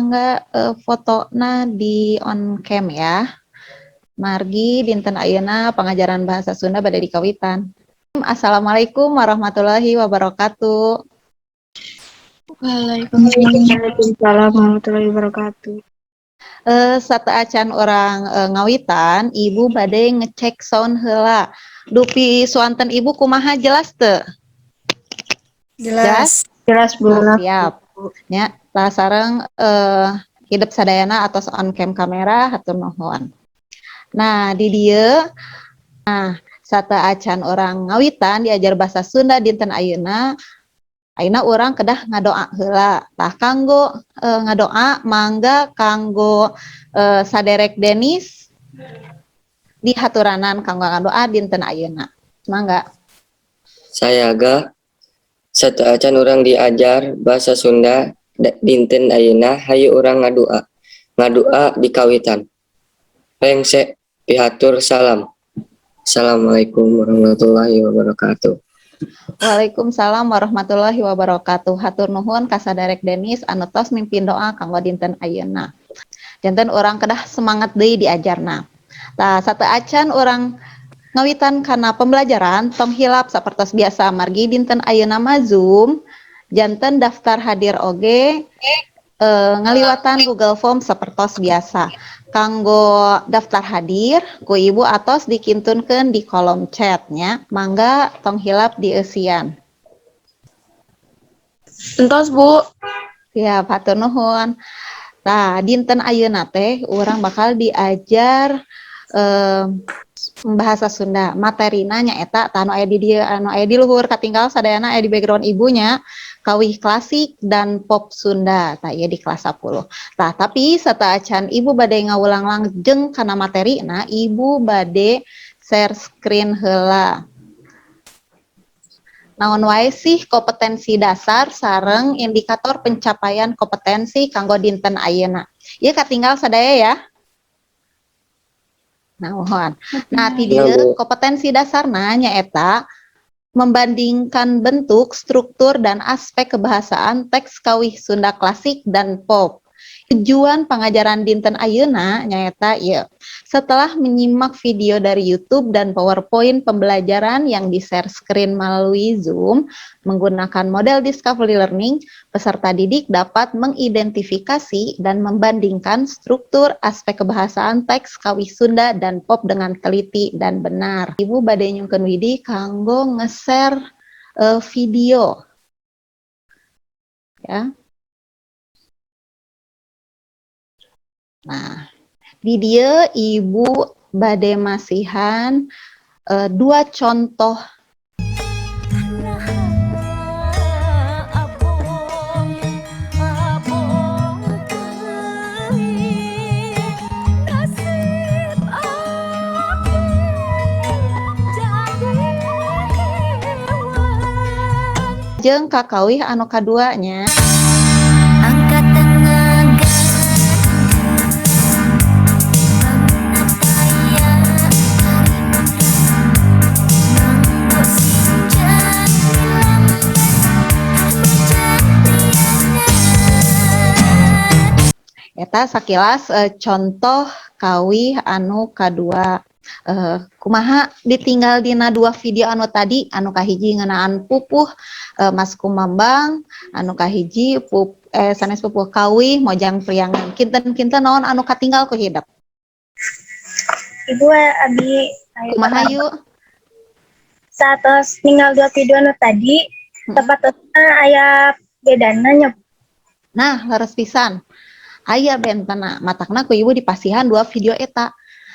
mangga fotona di on cam ya. Margi dinten ayeuna pengajaran bahasa Sunda bade dikawitan. Assalamualaikum warahmatullahi wabarakatuh. Waalaikumsalam warahmatullahi wabarakatuh. Sateuacan orang ngawitan, ibu bade ngecek sound heula. Dupi suanten ibu kumaha jelas teu? Jelas Bu. Siap. Nya, tah sareng hidup sadayana atau on cam kamera hatur nuhun. Nah, di dieu sateuacan orang ngawitan diajar bahasa Sunda dinten ayeuna urang kedah ngadoa heula. Tah kanggo ngadoa mangga kanggo saderek Denis dihaturanan kanggo ngadoa dinten ayeuna. Mangga. Saya sateuacan urang diajar bahasa Sunda dinten ayeuna hayu urang ngadua dikawitan. Pengse pihatur salam. Assalamualaikum warahmatullahi wabarakatuh. Waalaikumsalam warahmatullahi wabarakatuh. Hatur nuhun ka saderek Denis anu tos mimpin doa kanggo dinten ayeuna. Janten urang kedah semangat deui diajarna. Tah sateuacan urang ngawitan kana pembelajaran tong hilap sapertos biasa margi dinten ayeuna mah Zoom janten daftar hadir oge ngaliwatan Google Form sapertos biasa. Kanggo daftar hadir ku ibu atos dikintunkeun di kolom chatnya, mangga tong hilap dieusian. Entos Bu. Siap, hatur nuhun. Nah, dinten ayeuna teh urang bakal diajar bahasa Sunda. Materina nyaeta anu aya di dieu anu aya di luhur katinggal sadayana aya di background ibunya kawih klasik dan pop Sunda. Tah ieu di kelas 10. Tah tapi sateuacan ibu bade ngawulang langjeng kana materina, ibu bade share screen heula. Naon wae sih kompetensi dasar sareng indikator pencapaian kompetensi kanggo dinten ayeuna. Ieu katinggal sadaya ya. Nah, ti dieu kompetensi dasarna nyaeta membandingkan bentuk, struktur, dan aspek kebahasaan teks kawih Sunda klasik dan pop. Tujuan pengajaran dinten ayeuna nyaeta ieu. Setelah menyimak video dari YouTube dan PowerPoint pembelajaran yang di-share screen melalui Zoom menggunakan model Discovery Learning, peserta didik dapat mengidentifikasi dan membandingkan struktur aspek kebahasaan teks kawih Sunda dan pop dengan teliti dan benar. Ibu bade nyungkeun widi kanggo nge-share video. Ya. Nah, di dieu ibu bade masihan dua contoh jeung kakawih anu kaduanya. Eta sakilas contoh kawih anu kadua. Kumaha ditinggal dina dua video anu tadi, anu kahiji ngeunaan pupuh Mas Kumambang, anu kahiji sanes pupuh kawih Mojang Priangan. Kinten-kinten naon anu katinggal ku hidup? Ibu abi Kumaha yuk? Satos tinggal dua video anu tadi, tepatna aya bedana nya. Nah, leres pisan. Aya bentana matakna ku ibu dipasihan dua video eta.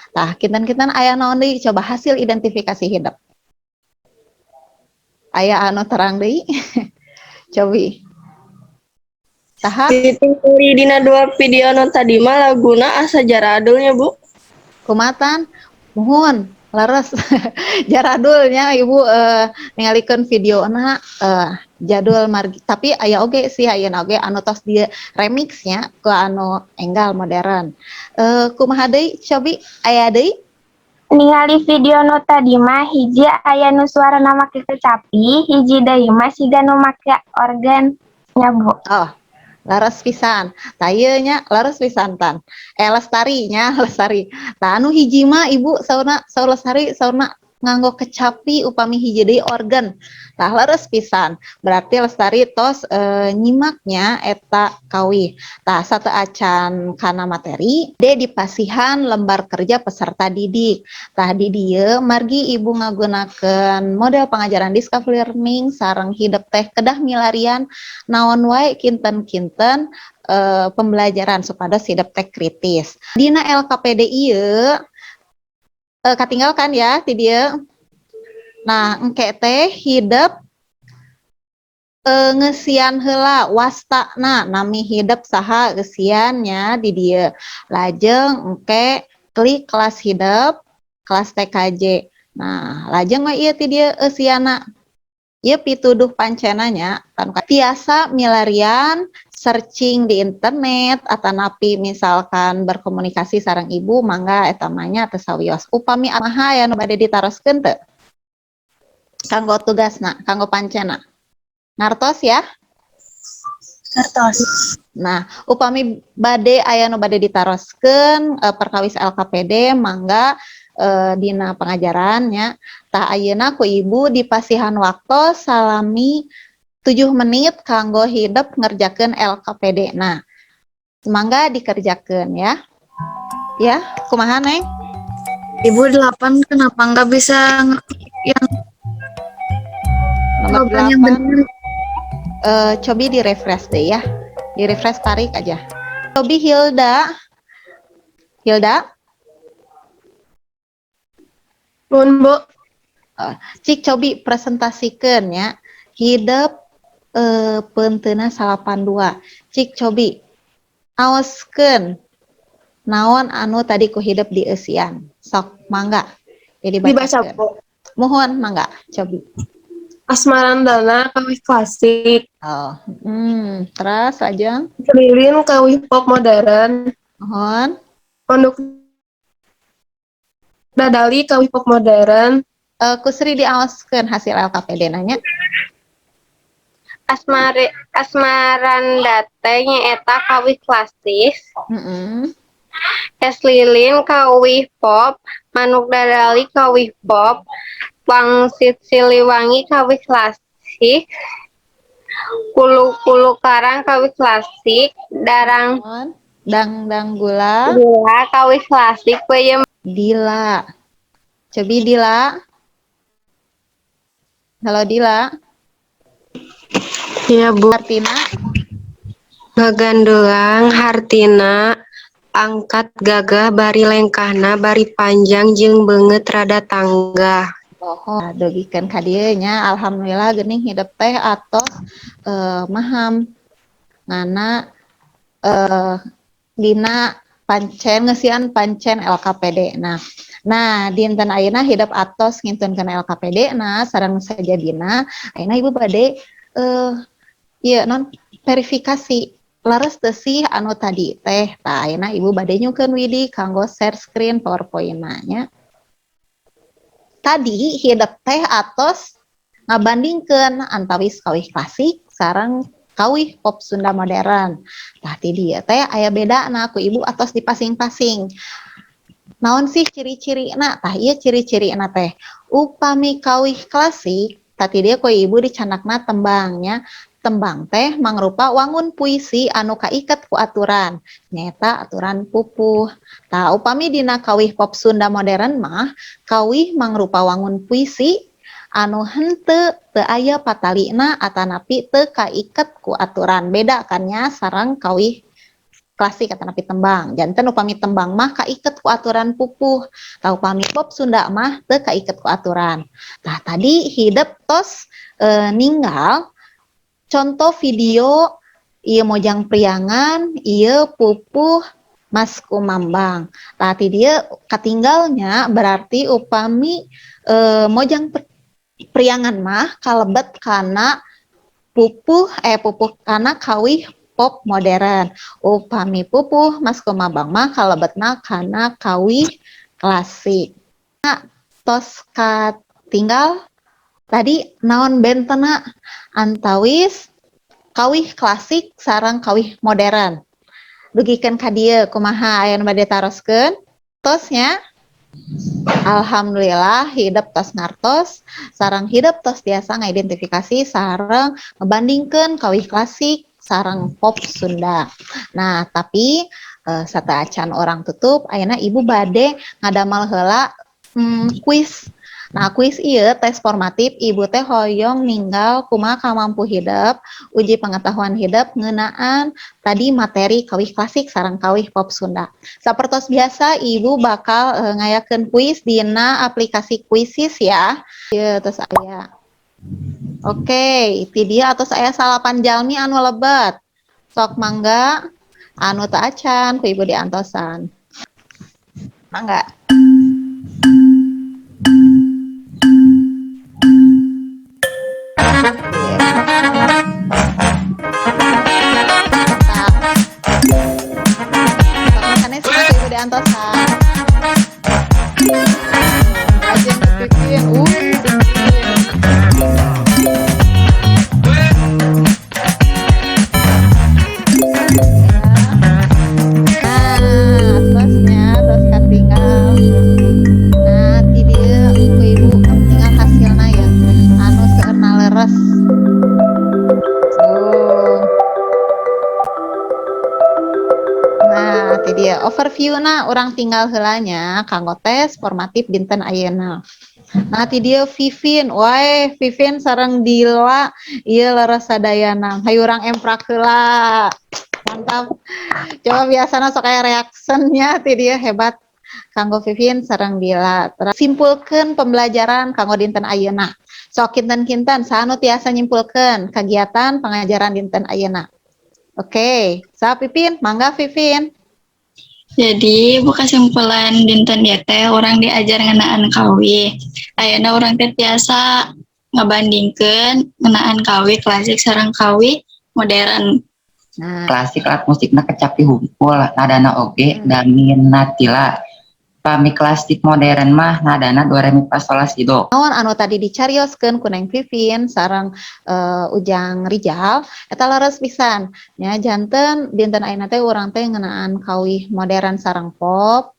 Tah, kinten-kinten aya naon deui coba hasil identifikasi hidup. Aya anu terang deui. Cobi. Tahap Ditinggali dina dua video anu tadi mah laguna asa jaradulnya Bu. kumatan muhun leres jaradulnya ibu ningalikeun videona jadul margi tapi aya oge sih ayeuna oge anu tos di remixnya ke anu enggal modern. Kumaha deui cobi aya deui ningali video nu tadi mah hiji aya nu suarana make kecapi, hiji deui mah siga nu make organ nya Bu. Oh, Laras pisan. Tayeunya laras pisan tan. Lestarinya lestari. Tah anu hiji mah ibu sauna saur lestari sauna nganggo kecapi upami hiji deui organ. Tah laras pisan. Berarti lestari tos nyimaknya eta kawih. Tah sateu acan kana materi de dipasihan lembar kerja peserta didik. Tah di dieu margi ibu ngagunakeun model pengajaran discovery learning sareng hidup teh kedah milarian naon wae kinten-kinten pembelajaran supados hidup teh kritis. Dina LKPD ieu katinggalkan ya ti dieu. Nah, engke teh hidup ngesian heula wastana nami hidup saha gesiannya di dieu. Lajeng engke klik kelas hidup kelas TKJ. Nah, lajeng mah ieu ti dieu eusiana. Ieu pituduh pancenanya kan tiasa milarian searching di internet atanapi misalkan berkomunikasi sareng ibu mangga eta mah teu sawios. Upami amaha anu bade ditaroskeun teu? Kanggo tugasna, kanggo pancena. Ngartos ya? Kartos. Nah, upami bade aya nu bade ditaroskeun perkawis LKPD mangga dina pengajarannya tah ayeuna ku ibu dipasihan waktu salami 7 menit kanggo hidup ngerjakeun LKPD. Nah, mangga dikerjakeun ya. Ya, kumaha Neng? Ibu 8 kenapa nggak bisa yang Nomor jawaban yang 8. benar? Cobi di refresh deh ya. Di refresh tarik aja. Cobi Hilda. Hilda, Nuhun, Bu. cik cobi presentasikan ya. Hidup penteuna 82. Cik cobi aoskeun naon anu tadi ku hidup di eusian. Sok mangga. Jadi Dibaca, bacakeun. Bu. Mohon mangga cobi. Asmarandana kawih klasik. Oh, terus aja. Lilin kawih pop modern. Mohon. Pondok Dadali kawih pop modern. Kusri diaoskeun hasil LKPD nanya. Asmaranda teh nyaeta kawih klasik. Es lilin kawih pop, manuk dadali kawih pop, wangsit siliwangi kawih klasik, kulu-kulu karang kawih klasik, darang Mohon. Dang gula. gula kawih klasik, peuyeum Dila. Cobi Dila. Halo Dila. Ya Bu, Artina. ngagandelang hartina angkat gagah bari lengkahna bari panjang jeung beungeut rada tangga. Oh, dogikeun ka dieu nya alhamdulillah geuning hidup teh atos maham ngana dina ngeusian pancen LKPD. Nah, dinten ayeuna hidup atos ngintunkeun LKPD sareng sajadina ayeuna ibu bade ieu non verifikasi laras teu sih anu tadi teh. Tah ayeuna ibu bade nyukeun widi kanggo share screen PowerPoint-na nya. Tadi hidup teh atos ngabandingkeun antawis kawih klasik sareng kawih pop Sunda modern. Tah ti dieu teh aya bedana ku ibu atos dipasing-pasing. Naon sih ciri-cirina? Tah ieu ciri-cirina teh upami kawih klasik tadi dia ku ibu dicanakna tembangnya. Tembang teh mangrupa wangun puisi anu kaiket ku aturan nyaeta aturan pupuh. Tah upami dina kawih pop Sunda modern mah kawih mangrupa wangun puisi anu henteu teu aya patalina atanapi teu kaiket ku aturan. Beda kan nya sareng kawih klasik atanapi tembang. Janten upami tembang mah kaiket ku aturan pupuh. Tah upami pop Sunda mah teu kaiket ku aturan. Tah tadi hidup tos ninggal contoh video ieu Mojang Priangan, ieu pupuh Mas Kumambang. Tah ti dieu katinggalnya berarti upami Mojang Priangan mah kalebet kana pupuh kana kawih pop modern. Upami pupuh Mas Kumambang mah kalebetna kana kawih klasik. Nah, tos katinggal tadi naon bentena antawis kawih klasik sareng kawih modern. Dugikeun ka dieu kumaha aya nu bade taroskeun? Tosnya alhamdulillah hidup tos ngartos sareng hidup tos biasa ngidentifikasi sareng ngebandingkeun kawih klasik sareng pop Sunda. Nah, tapi satea acan orang tutup ayeuna ibu bade ngadamel heula kuis. Nah, kuis ieu tes formatif ibu teh hoyong ninggal kumaha kamampu hidup, uji pengetahuan hidup ngeunaan tadi materi kawih klasik sareng kawih pop Sunda. Sapertos biasa ibu bakal ngayakeun kuis dina aplikasi Kuisis ya. Ieu terus aya. Oke, itu dia atos aya salapan jalmi anu lebet. Sok mangga anu teu acan ku ibu diantosan. Mangga. Antosan. Rajin Pipin. Atasnya terus katinggal. Nah, ti dieu ku ibu tinggal hasilna ya. Anu seueurna leres. Nah, ti dia overview na orang tinggal heulanya kanggo tes formatif dinten ayeuna. Nah, ti dia Vivin, wae Vivin sareng Dila ieu leres sadayana. Hayu urang emprak heula. Mantap. Coba biasana sok aya reaksinya ti dia hebat. Kanggo Vivin sareng Dila. Simpulkeun pembelajaran kanggo dinten ayeuna. Sok kinten-kinten saha nu tiasa nyimpulkeun kegiatan pengajaran dinten ayeuna. Oke, sa Pipin, mangga Vivin. Jadi buka kesimpulan dinten dia teh orang diajar ngenaan kawih. Ayeuna orang teh biasa ngabandingkeun ngenaan kawih klasik sareng kawih modern. Nah, Klasik alat musikna kecapi humpul nadana oge damin natila. Pami klasik modern mah nadana do re mi fa sol la si do. naon anu tadi dicarioskeun ku Neng Vivin sareng Ujang Rijal eta leres pisan nya janten dinten ayeuna teh urang teh ngeunaan kawih modern sareng pop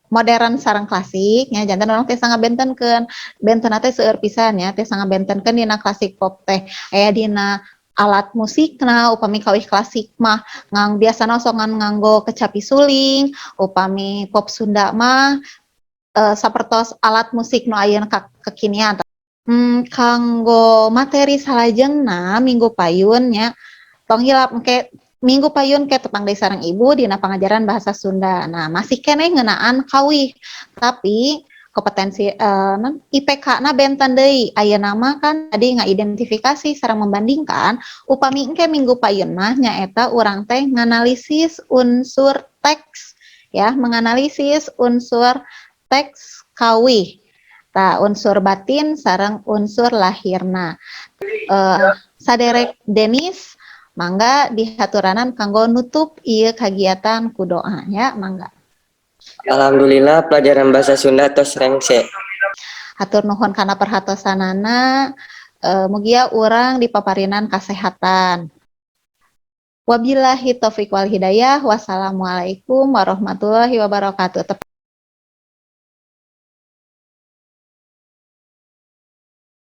modern sareng klasik nya janten urang teh sangat bentenkeun bentena teh seueur pisan nya teh sangat bentenkeun dina klasik pop teh aya dina alat musikna upami kawih klasik mah biasana songan nganggo kecapi suling upami pop Sunda mah sapertos alat musik nu ayeuna kekinian. Kanggo materi salajengna minggu payun nya tong hilap engke minggu payun ke tepang deui sareng ibu dina pangajaran bahasa Sunda. Nah, masih keneh ngeunaan kawih. Tapi kompetensi IPK-na benten deui. Ayeuna mah kan tadi ngaidentifikasi sareng membandingkan upami engke minggu payun mah nyaeta urang teh nganalisis unsur teks ya, menganalisis unsur teks kawih. Tah unsur batin sareng unsur lahirna. Saderek Denis mangga dihaturanan kanggo nutup ieu kagiatan ku doa ya, mangga. Alhamdulillah pelajaran bahasa Sunda tos rengse. Hatur nuhun kana perhatosanana, mugia urang dipaparinan kasehatan. Wabillahi taufiq wal hidayah. Wassalamualaikum warahmatullahi wabarakatuh.